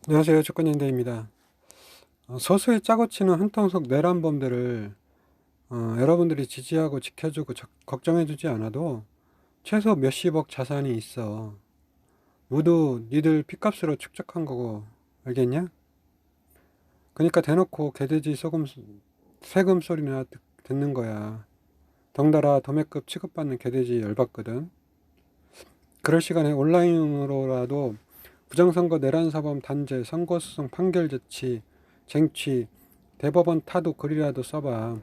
안녕하세요. 주권연대입니다. 소수의 짜고 치는 한통속 내란범들을 여러분들이 지지하고 지켜주고 걱정해주지 않아도 최소 몇십억 자산이 있어. 모두 니들 핏값으로 축적한 거고, 알겠냐? 그러니까 대놓고 개돼지 세금 소리나 듣는 거야. 덩달아 도매급 취급받는 개돼지 열받거든. 그럴 시간에 온라인으로라도 부정선거 내란사범 단죄, 선거소송 판결 제치, 쟁취, 대법원 타도 글이라도 써봐.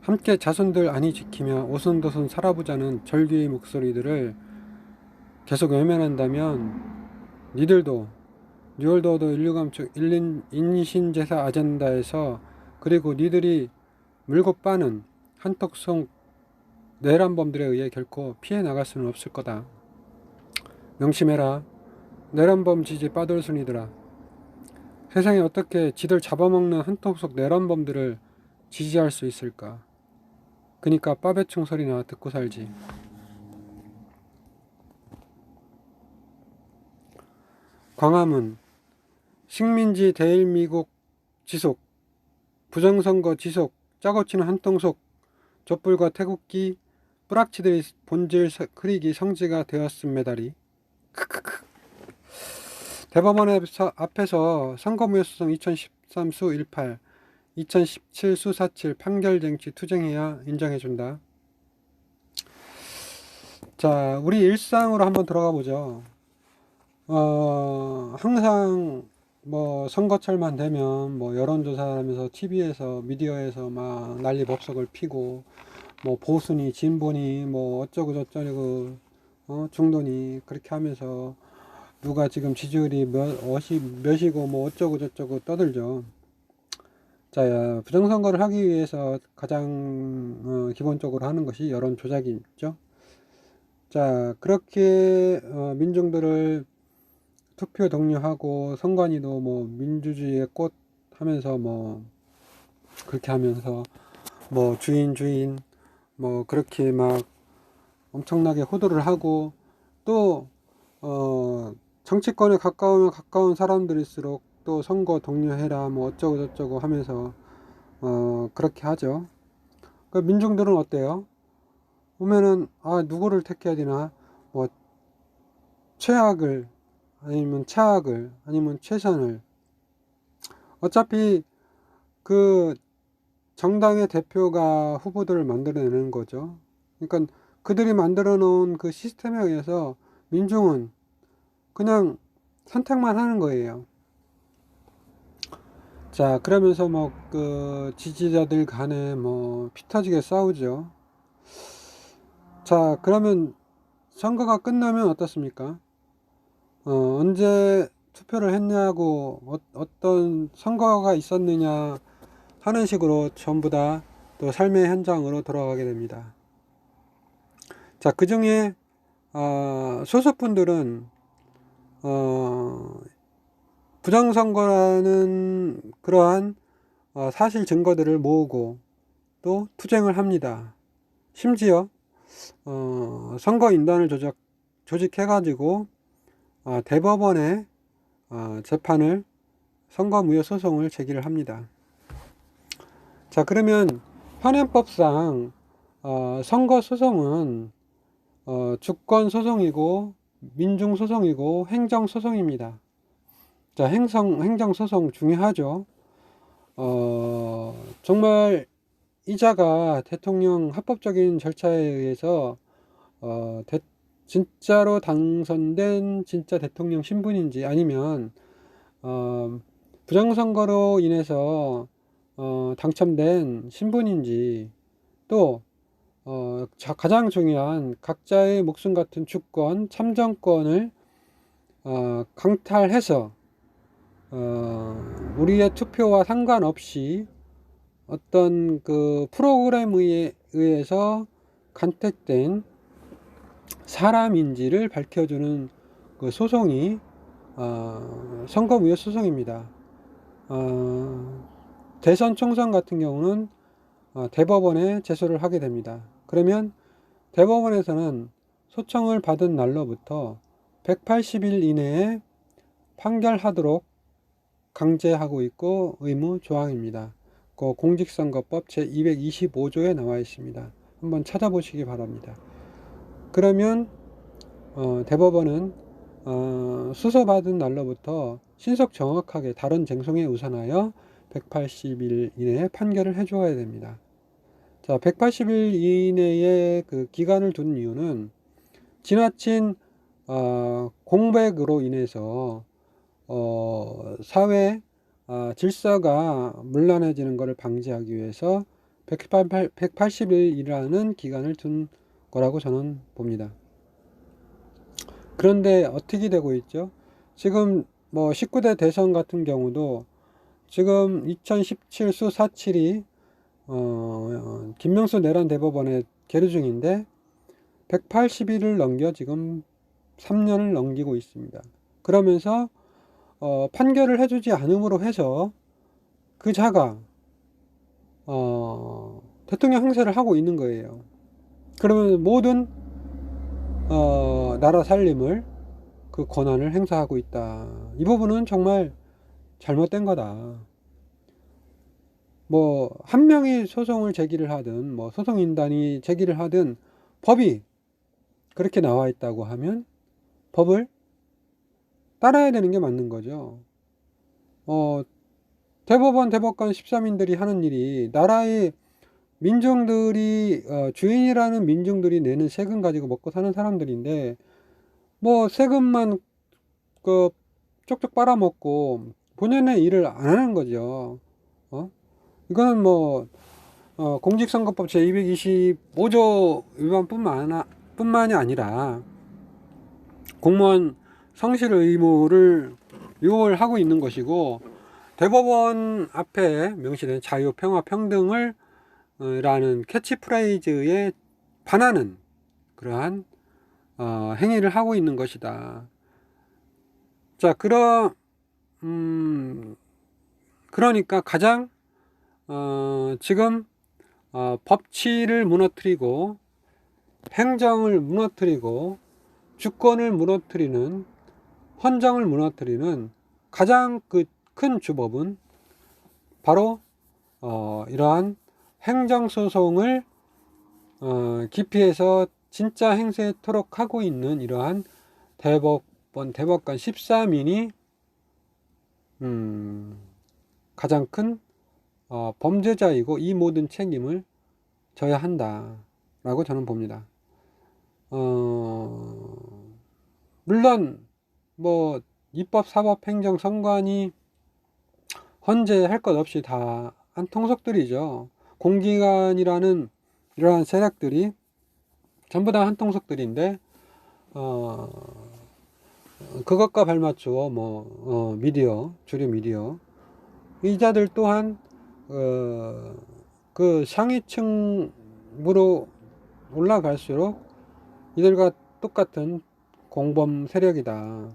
함께 자손들 안위 지키며 오손도손 살아보자는 절규의 목소리들을 계속 외면한다면 니들도 뉴월드오더 인류감축 인신제사 아젠다에서 그리고 니들이 물고 빠는 한턱속 내란범들에 의해 결코 피해 나갈 수는 없을 거다. 명심해라. 내란범 지지 빠돌순이들아. 세상에 어떻게 지들 잡아먹는 한턱속 내란범들을 지지할 수 있을까? 그니까 빠배충 소리나 듣고 살지. 광화문 식민지 대일미국 지속 부정선거 지속 짜고치는 한통속 촛불과 태국기 뿌락치들이 본질 흐리기 성지가 되었음 메달이. 대법원 앞에서 선거무효소송 2013 수 18, 2017 수 47 판결쟁취 투쟁해야 인정해준다. 자, 우리 일상으로 한번 들어가 보죠. 항상 뭐 선거철만 되면 뭐 여론조사하면서 TV에서 미디어에서 막 난리 법석을 피고 뭐 보수니 진보니 뭐 어쩌고 저쩌고 중도니 그렇게 하면서 누가 지금 지지율이 몇이고 뭐 어쩌고 저쩌고 떠들죠. 자, 부정선거를 하기 위해서 가장 기본적으로 하는 것이 여론 조작이죠. 자, 그렇게 민중들을 투표 독려하고 선관위도 뭐 민주주의의 꽃 하면서 뭐 그렇게 하면서 뭐 주인 뭐 그렇게 막 엄청나게 호도를 하고 또 정치권에 가까우면 가까운 사람들일수록 또 선거 독려해라 뭐 어쩌고 저쩌고 하면서 그렇게 하죠. 그 민중들은 어때요? 보면은 누구를 택해야 되나 뭐 최악을 아니면 차악을 아니면 최선을 어차피 그 정당의 대표가 후보들을 만들어내는 거죠. 그러니까 그들이 만들어 놓은 그 시스템에 의해서 민중은 그냥 선택만 하는 거예요. 자, 그러면서 뭐 그 지지자들 간에 뭐 피 터지게 싸우죠. 자, 그러면 선거가 끝나면 어떻습니까? 언제 투표를 했냐고 어떤 선거가 있었느냐 하는 식으로 전부 다 또 삶의 현장으로 돌아가게 됩니다. 자, 그 중에 소수분들은 부정선거라는 그러한 사실 증거들을 모으고 또 투쟁을 합니다. 심지어 선거인단을 조직해가지고 대법원에 재판을 선거무효 소송을 제기를 합니다. 자, 그러면 현행법상 선거소송은 주권소송이고 민중소송이고 행정소송입니다. 자, 행정소송 중요하죠. 정말 이자가 대통령 합법적인 절차에 의해서 진짜로 당선된 진짜 대통령 신분인지 아니면 부정선거로 인해서 당첨된 신분인지 또 가장 중요한 각자의 목숨 같은 주권, 참정권을 강탈해서 우리의 투표와 상관없이 어떤 그 프로그램에 의해서 간택된 사람인지를 밝혀주는 그 소송이 선거무효 소송입니다. 대선 총선 같은 경우는 대법원에 제소를 하게 됩니다. 그러면 대법원에서는 소청을 받은 날로부터 180일 이내에 판결하도록 강제하고 있고 의무 조항입니다. 그 공직선거법 제225조에 나와 있습니다. 한번 찾아보시기 바랍니다. 그러면 대법원은 수소받은 날로부터 신속 정확하게 다른 쟁송에 우선하여 180일 이내에 판결을 해줘야 됩니다. 자, 180일 이내에 그 기간을 둔 이유는 지나친 공백으로 인해서 사회 질서가 문란해지는 것을 방지하기 위해서 180일이라는 기간을 둔 거라고 저는 봅니다. 그런데 어떻게 되고 있죠? 지금 뭐 19대 대선 같은 경우도 지금 2017 수 47이 김명수 내란 대법원에 계류 중인데 180일을 넘겨 지금 3년을 넘기고 있습니다. 그러면서 판결을 해주지 않음으로 해서 그 자가 대통령 행세를 하고 있는 거예요. 그러면 모든 나라 살림을 그 권한을 행사하고 있다. 이 부분은 정말 잘못된 거다. 뭐 한 명이 소송을 제기를 하든 뭐 소송인단이 제기를 하든 법이 그렇게 나와 있다고 하면 법을 따라야 되는 게 맞는 거죠. 대법원, 대법관 13인들이 하는 일이 나라의 민중들이 주인이라는 민중들이 내는 세금 가지고 먹고 사는 사람들인데 뭐 세금만 그 쪽쪽 빨아먹고 본연의 일을 안 하는 거죠. 이거는 뭐 공직선거법 제225조 위반뿐만이 아니라 공무원 성실 의무를 위반을 하고 있는 것이고 대법원 앞에 명시된 자유, 평화, 평등을 라는 캐치프레이즈에 반하는 그러한 행위를 하고 있는 것이다. 자, 그러니까 가장 지금 법치를 무너뜨리고 행정을 무너뜨리고 주권을 무너뜨리는 헌정을 무너뜨리는 가장 그 큰 주법은 바로 이러한 행정소송을 기피해서 진짜 행세토록 하고 있는 이러한 대법관 13인이 가장 큰 범죄자이고 이 모든 책임을 져야 한다 라고 저는 봅니다. 물론 뭐 입법, 사법, 행정, 선관위 헌재할 것 없이 다 한통속들이죠. 공기관이라는 이러한 세력들이 전부 다 한통속들인데 그것과 발맞추어 뭐 미디어, 주류 미디어 이자들 또한 그 상위층으로 올라갈수록 이들과 똑같은 공범 세력이다.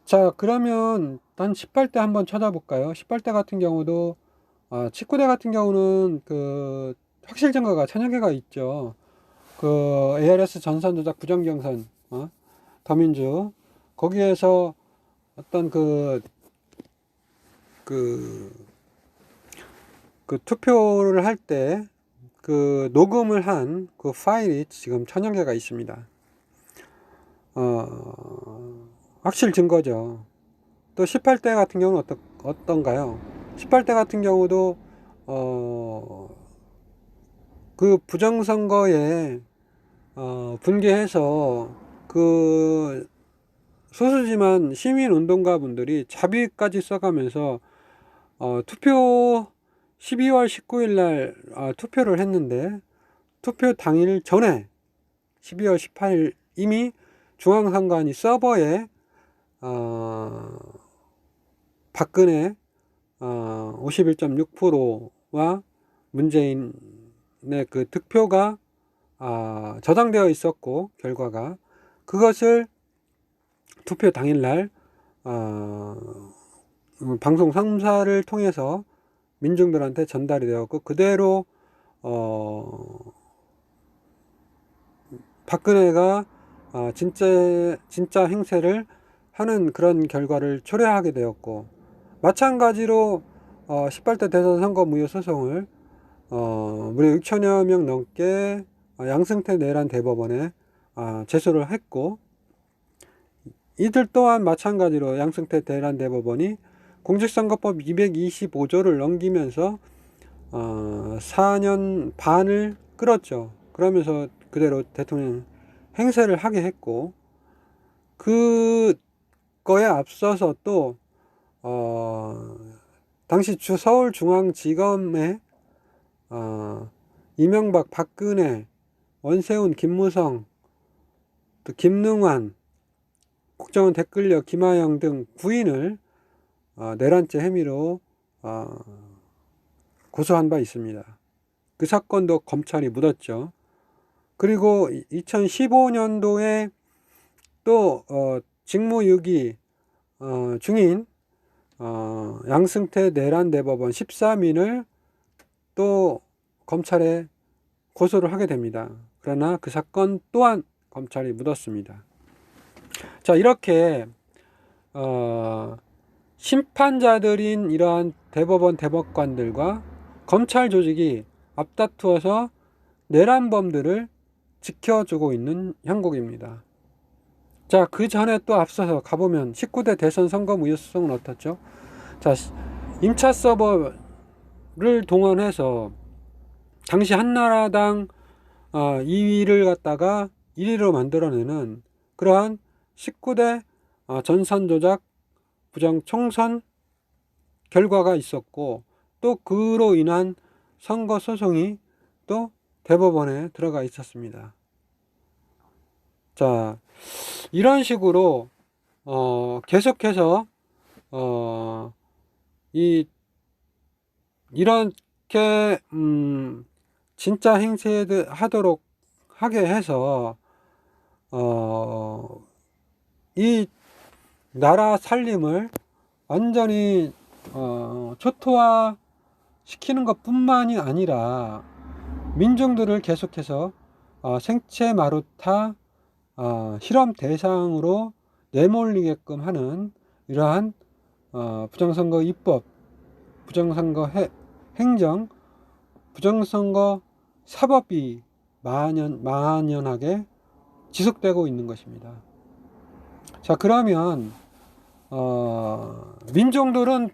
자, 그러면 한 18대 한번 찾아볼까요? 18대 같은 경우도 19대 같은 경우는 그 확실 증거가 천여 개가 있죠. 그 ARS 전선 조작 부정경선 더민주 거기에서 어떤 그 투표를 할 때 그 녹음을 한 그 파일이 지금 천여 개가 있습니다. 확실 증거죠. 또 18대 같은 경우는 어떤가요? 18대 같은 경우도 그 부정선거에 분개해서 그 소수지만 시민운동가 분들이 자비까지 써가면서 투표 12월 19일 날 투표를 했는데 투표 당일 전에 12월 18일 이미 중앙선관위 서버에 박근혜 51.6%와 문재인의 그 득표가 저장되어 있었고 결과가 그것을 투표 당일날 방송 3사를 통해서 민중들한테 전달이 되었고 그대로 박근혜가 진짜 행세를 하는 그런 결과를 초래하게 되었고, 마찬가지로 18대 대선 선거 무효 소송을 무려 6천여 명 넘게 양승태 내란 대법원에 제소를 했고, 이들 또한 마찬가지로 양승태 내란 대법원이 공직선거법 225조를 넘기면서 4년 반을 끌었죠. 그러면서 그대로 대통령 행세를 하게 했고, 그거에 앞서서 또 당시 서울중앙지검에 이명박, 박근혜, 원세훈, 김무성, 또 김능환, 국정원 댓글력, 김하영 등 부인을 내란죄 혐의로 고소한 바 있습니다. 그 사건도 검찰이 묻었죠. 그리고 2015년도에 또 직무유기 중인 양승태 내란 대법원 13인을 또 검찰에 고소를 하게 됩니다. 그러나 그 사건 또한 검찰이 묻었습니다. 자, 이렇게 심판자들인 이러한 대법원 대법관들과 검찰 조직이 앞다투어서 내란범들을 지켜주고 있는 형국입니다. 자, 그 전에 또 앞서서 가보면 19대 대선 선거 무효 소송은 어떻죠? 자, 임차 서버를 동원해서 당시 한나라당 2위를 갖다가 1위로 만들어내는 그러한 19대 전선 조작 부정 총선 결과가 있었고, 또 그로 인한 선거 소송이 또 대법원에 들어가 있었습니다. 자, 이런 식으로 계속해서 이렇게 진짜 행세하도록 하게 해서 이 나라 살림을 완전히 초토화 시키는 것 뿐만이 아니라 민중들을 계속해서 생체 마루타 실험 대상으로 내몰리게끔 하는 이러한 부정선거 입법, 부정선거 행정, 부정선거 사법이 만연하게 지속되고 있는 것입니다. 자, 그러면 민중들은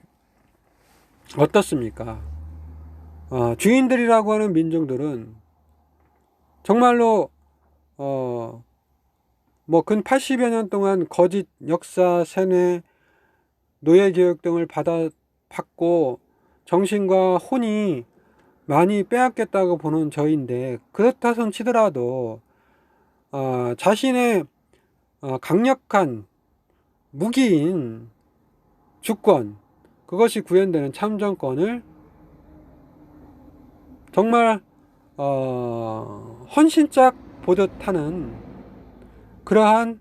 어떻습니까? 주인들이라고 하는 민중들은 정말로 근 80여 년 동안 거짓 역사, 세뇌, 노예교육 등을 받고 정신과 혼이 많이 빼앗겼다고 보는 저인데, 그렇다 손 치더라도 자신의 강력한 무기인 주권, 그것이 구현되는 참정권을 정말 헌신짝 보듯 하는 그러한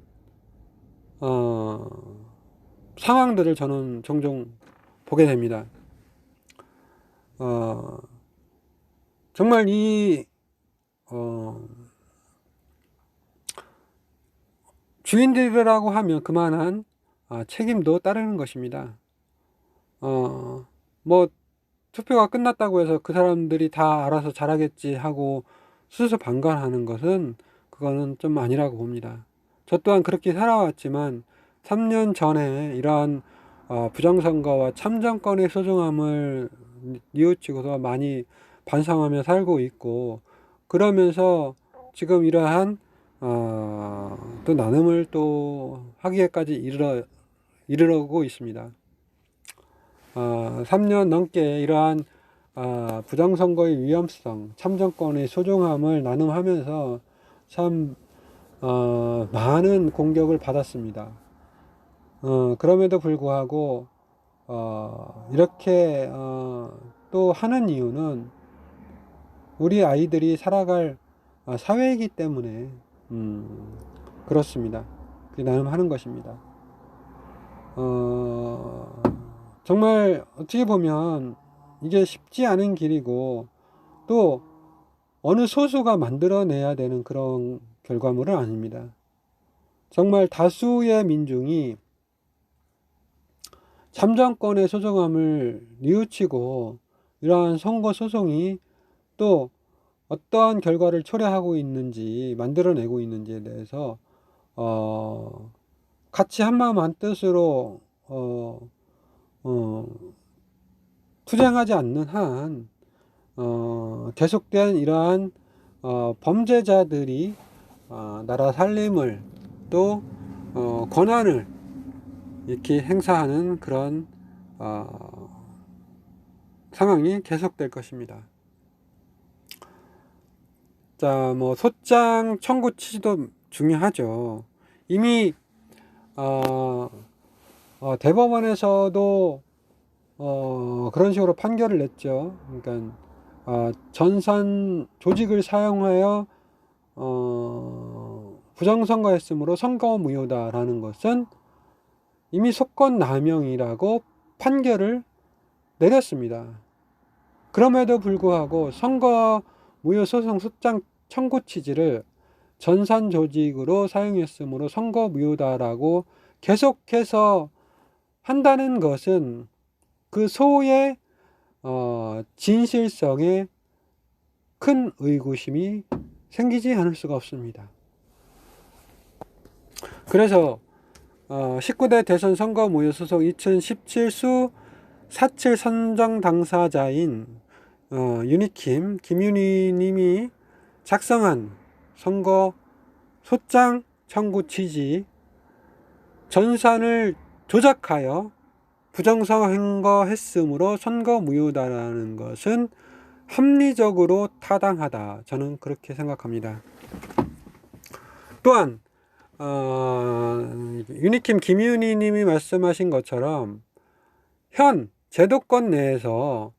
상황들을 저는 종종 보게 됩니다. 정말 이 주인들이라고 하면 그만한 책임도 따르는 것입니다. 투표가 끝났다고 해서 그 사람들이 다 알아서 잘하겠지 하고 수수방관하는 것은 그거는 좀 아니라고 봅니다. 저 또한 그렇게 살아왔지만 3년 전에 이러한 부정선거와 참정권의 소중함을 뉘우치고서 많이 반성하며 살고 있고, 그러면서 지금 이러한 또 나눔을 또 하기에까지 이르러고 있습니다. 3년 넘게 이러한 부정선거의 위험성, 참정권의 소중함을 나눔하면서 참 많은 공격을 받았습니다. 그럼에도 불구하고 이렇게 또 하는 이유는 우리 아이들이 살아갈 사회이기 때문에 그렇습니다. 나눔하는 것입니다. 정말 어떻게 보면 이게 쉽지 않은 길이고, 또 어느 소수가 만들어내야 되는 그런 결과물은 아닙니다. 정말 다수의 민중이 참정권의 소중함을 뉘우치고 이러한 선거 소송이 또 어떠한 결과를 초래하고 있는지, 만들어내고 있는지에 대해서 같이 한마음 한뜻으로 투쟁하지 않는 한 계속된 이러한 범죄자들이 나라 살림을 또 권한을 이렇게 행사하는 그런 상황이 계속될 것입니다. 자, 뭐 소장 청구 취지도 중요하죠. 이미 대법원에서도 그런 식으로 판결을 냈죠. 그러니까 전산 조직을 사용하여 부정선거했으므로 선거 무효다라는 것은 이미 속건 남용이라고 판결을 내렸습니다. 그럼에도 불구하고 선거 무효 소송 소장 청구 취지를 전산 조직으로 사용했으므로 선거 무효다라고 계속해서 한다는 것은 그 소의 진실성에 큰 의구심이 생기지 않을 수가 없습니다. 그래서 19대 대선 선거 무효 소송 2017수 4.7 선정 당사자인 유니킴 김윤희 님이 작성한 선거 소장 청구 취지, 전산을 조작하여 부정선거했으므로 선거 무효다라는 것은 합리적으로 타당하다. 저는 그렇게 생각합니다. 또한 유니킴 김윤희 님이 말씀하신 것처럼 현 제도권 내에서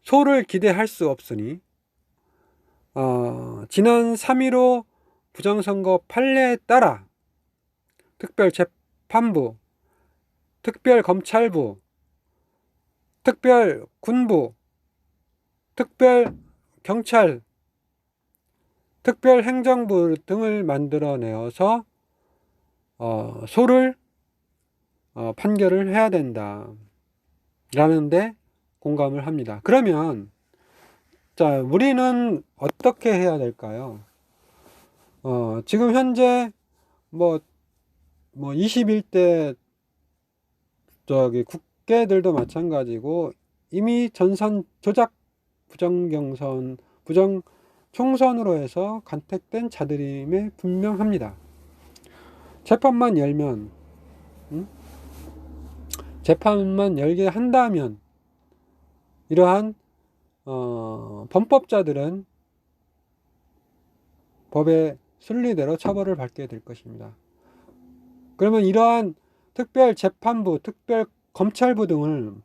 소를 기대할 수 없으니 지난 3.15 부정선거 판례에 따라 특별재판부, 특별검찰부, 특별군부, 특별경찰, 특별행정부 등을 만들어내어서 소를 판결을 해야 된다 라는데 공감을 합니다. 그러면 자, 우리는 어떻게 해야 될까요? 지금 현재 뭐 21대 국회들도 마찬가지고 이미 전산 조작 부정경선 부정 총선으로 해서 간택된 자들임에 분명합니다. 재판만 열면 재판만 열게 한다면 이러한 범법자들은 법의 순리대로 처벌을 받게 될 것입니다. 그러면 이러한 특별재판부, 특별검찰부 등을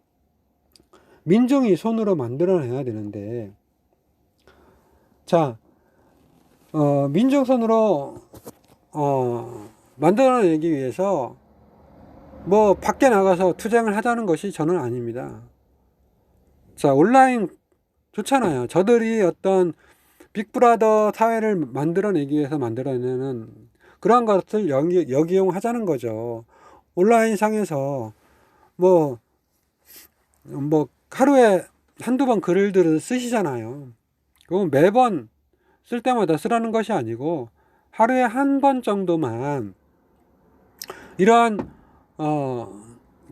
민중이 손으로 만들어내야 되는데, 자, 민중 손으로 만들어내기 위해서 뭐 밖에 나가서 투쟁을 하자는 것이 저는 아닙니다. 자, 온라인 좋잖아요. 저들이 어떤 빅브라더 사회를 만들어내기 위해서 만들어내는 그러한 것을 역이용하자는 거죠. 온라인 상에서 뭐 하루에 한두 번 글들을 쓰시잖아요. 그건 매번 쓸 때마다 쓰라는 것이 아니고 하루에 한 번 정도만 이러한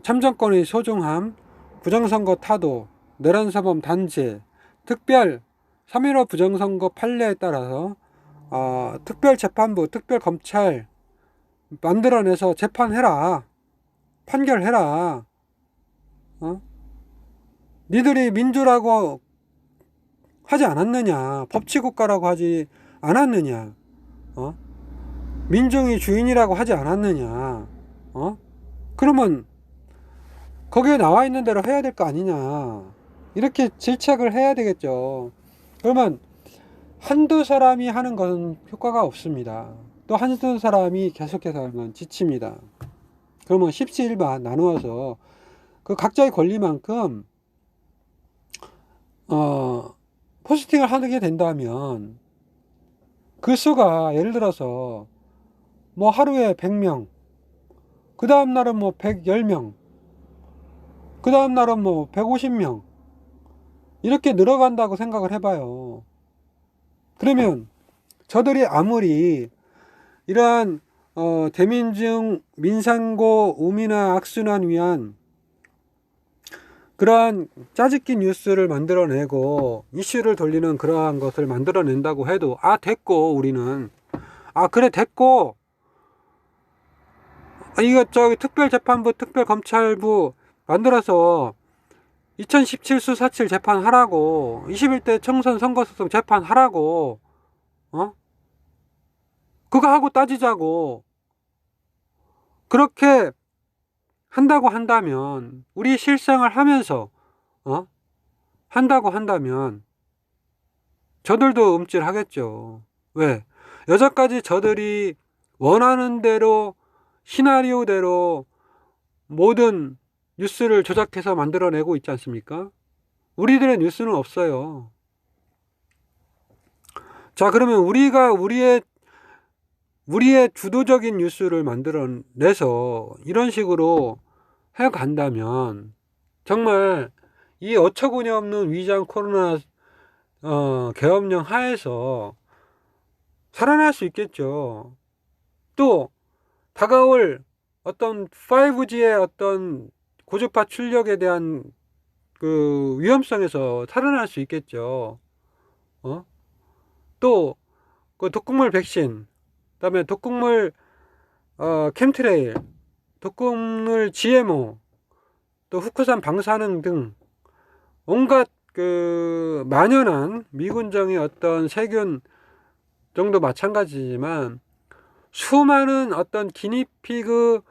참정권의 소중함, 부정선거 타도, 내란사범 단죄, 특별 3.15 부정선거 판례에 따라서 특별재판부, 특별검찰 만들어내서 재판해라. 판결해라. 니들이 민주라고 하지 않았느냐. 법치국가라고 하지 않았느냐. 민중이 주인이라고 하지 않았느냐. 그러면 거기에 나와 있는 대로 해야 될 거 아니냐. 이렇게 질책을 해야 되겠죠. 그러면 한두 사람이 하는 것은 효과가 없습니다. 또 한두 사람이 계속해서 하면 지칩니다. 그러면 십시일반 나누어서 그 각자의 권리만큼 포스팅을 하게 된다면 그 수가 예를 들어서 뭐 하루에 100명, 그 다음 날은 뭐 110명, 그 다음 날은 뭐 150명, 이렇게 늘어간다고 생각을 해봐요. 그러면 저들이 아무리 이러한 대민중 민상고 우미나 악순환 위한 그러한 짜깁기 뉴스를 만들어내고 이슈를 돌리는 그러한 것을 만들어낸다고 해도 됐고, 우리는 그래 됐고, 이거 저기 특별재판부 특별검찰부 만들어서 2017 수사칠 재판하라고, 21대 총선 선거소송 재판하라고, 그거 하고 따지자고, 그렇게 한다고 한다면, 우리 실생을 하면서 한다고 한다면 저들도 움찔하겠죠. 왜? 여태까지 저들이 원하는 대로, 시나리오대로 모든 뉴스를 조작해서 만들어내고 있지 않습니까? 우리들의 뉴스는 없어요. 자, 그러면 우리가 우리의 주도적인 뉴스를 만들어내서 이런 식으로 해간다면 정말 이 어처구니 없는 위장 코로나 계엄령 하에서 살아날 수 있겠죠. 또 다가올 어떤 5G의 어떤 고주파 출력에 대한 그 위험성에서 살아날 수 있겠죠. 또 그 독극물 백신, 그다음에 독극물 캠트레일, 독극물 GMO, 또 후크산 방사능 등 온갖 그 만연한 미군정의 어떤 세균 정도 마찬가지지만 수많은 어떤 기니피그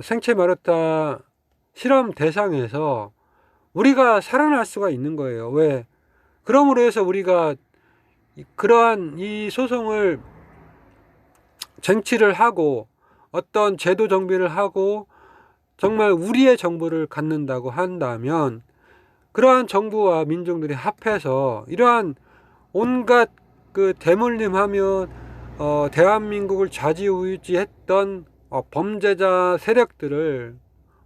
생체 마르타 실험 대상에서 우리가 살아날 수가 있는 거예요. 왜? 그러므로 해서 우리가 그러한 이 소송을 쟁취를 하고 어떤 제도 정비를 하고 정말 우리의 정부를 갖는다고 한다면 그러한 정부와 민중들이 합해서 이러한 온갖 그 대물림하며 대한민국을 좌지우지했던 범죄자 세력들을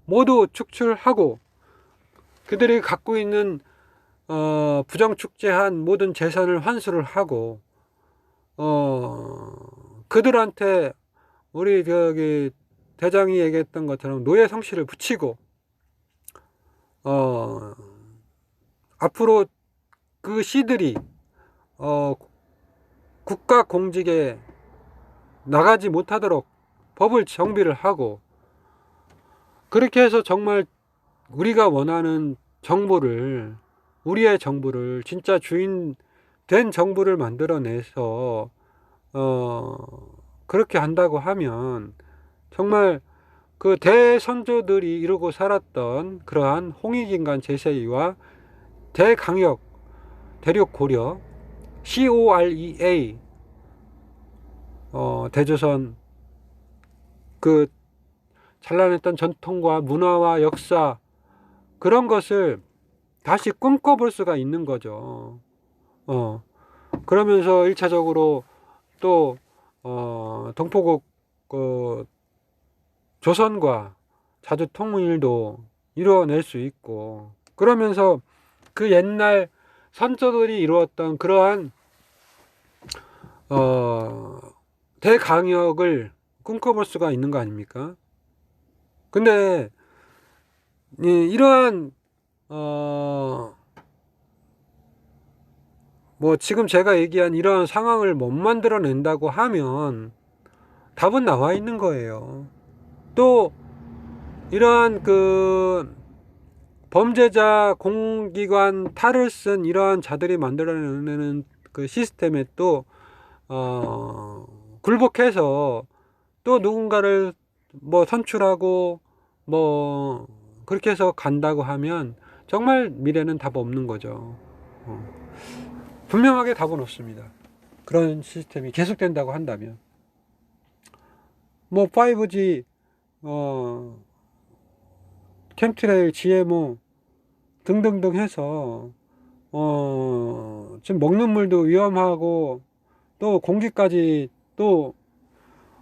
모두 축출하고 그들이 갖고 있는 부정축제한 모든 재산을 환수를 하고 그들한테 우리 저기 대장이 얘기했던 것처럼 노예 성씨를 붙이고 앞으로 그 씨들이 국가 공직에 나가지 못하도록 법을 정비를 하고 그렇게 해서 정말 우리가 원하는 정부를 우리의 정부를 진짜 주인 된 정부를 만들어내서 그렇게 한다고 하면 정말 그 대선조들이 이루고 살았던 그러한 홍익인간 제세위와 대강역 대륙 고려 COREA 대조선 그 찬란했던 전통과 문화와 역사 그런 것을 다시 꿈꿔볼 수가 있는 거죠. 그러면서 1차적으로 또 동포국 조선과 자주 통일도 이루어낼 수 있고 그러면서 그 옛날 선조들이 이루었던 그러한 대강역을 꿈꿔볼 수가 있는 거 아닙니까? 근데 이러한 뭐 지금 제가 얘기한 이러한 상황을 못 만들어낸다고 하면 답은 나와 있는 거예요. 또 이러한 그 범죄자 공기관 탈을 쓴 이러한 자들이 만들어내는 그 시스템에 또 굴복해서 또 누군가를 뭐 선출하고 뭐 그렇게 해서 간다고 하면 정말 미래는 답 없는 거죠. 분명하게 답은 없습니다. 그런 시스템이 계속된다고 한다면 뭐 5G 캠트레일 GMO 등등등 해서 지금 먹는 물도 위험하고 또 공기까지 또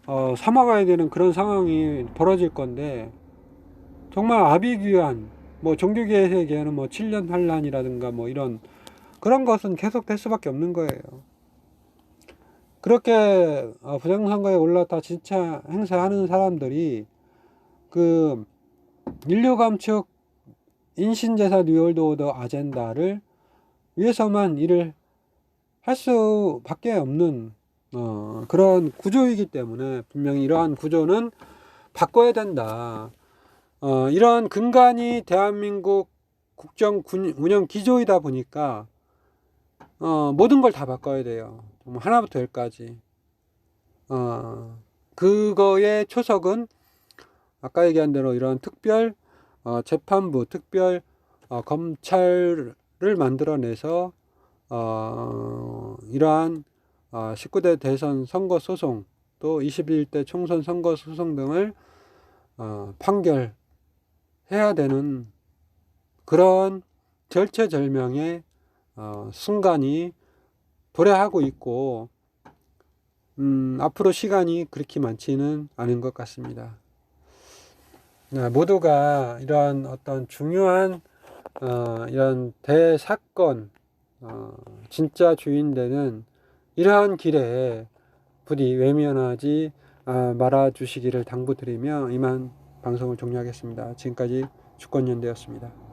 삼아가야 되는 그런 상황이 벌어질 건데, 정말 아비규환, 뭐 종교개혁에는 뭐 7년 환란이라든가 뭐 이런 그런 것은 계속될 수밖에 없는 거예요. 그렇게 부정선거에 올랐다 진짜 행사하는 사람들이 그 인류 감축 인신제사 뉴월드 오더 아젠다를 위해서만 일을 할 수밖에 없는 그런 구조이기 때문에 분명히 이러한 구조는 바꿔야 된다. 이런 근간이 대한민국 국정 운영 기조이다 보니까 모든 걸 다 바꿔야 돼요. 하나부터 열까지. 그거의 초석은 아까 얘기한 대로 이런 특별 재판부, 특별 검찰을 만들어내서 이러한 19대 대선 선거 소송 또 21대 총선 선거 소송 등을 판결해야 되는 그런 절체절명의 순간이 도래하고 있고 앞으로 시간이 그렇게 많지는 않은 것 같습니다. 모두가 이러한 어떤 중요한 이런 대사건 진짜 주인 되는 이러한 길에 부디 외면하지 말아 주시기를 당부드리며 이만 방송을 종료하겠습니다. 지금까지 주권연대였습니다.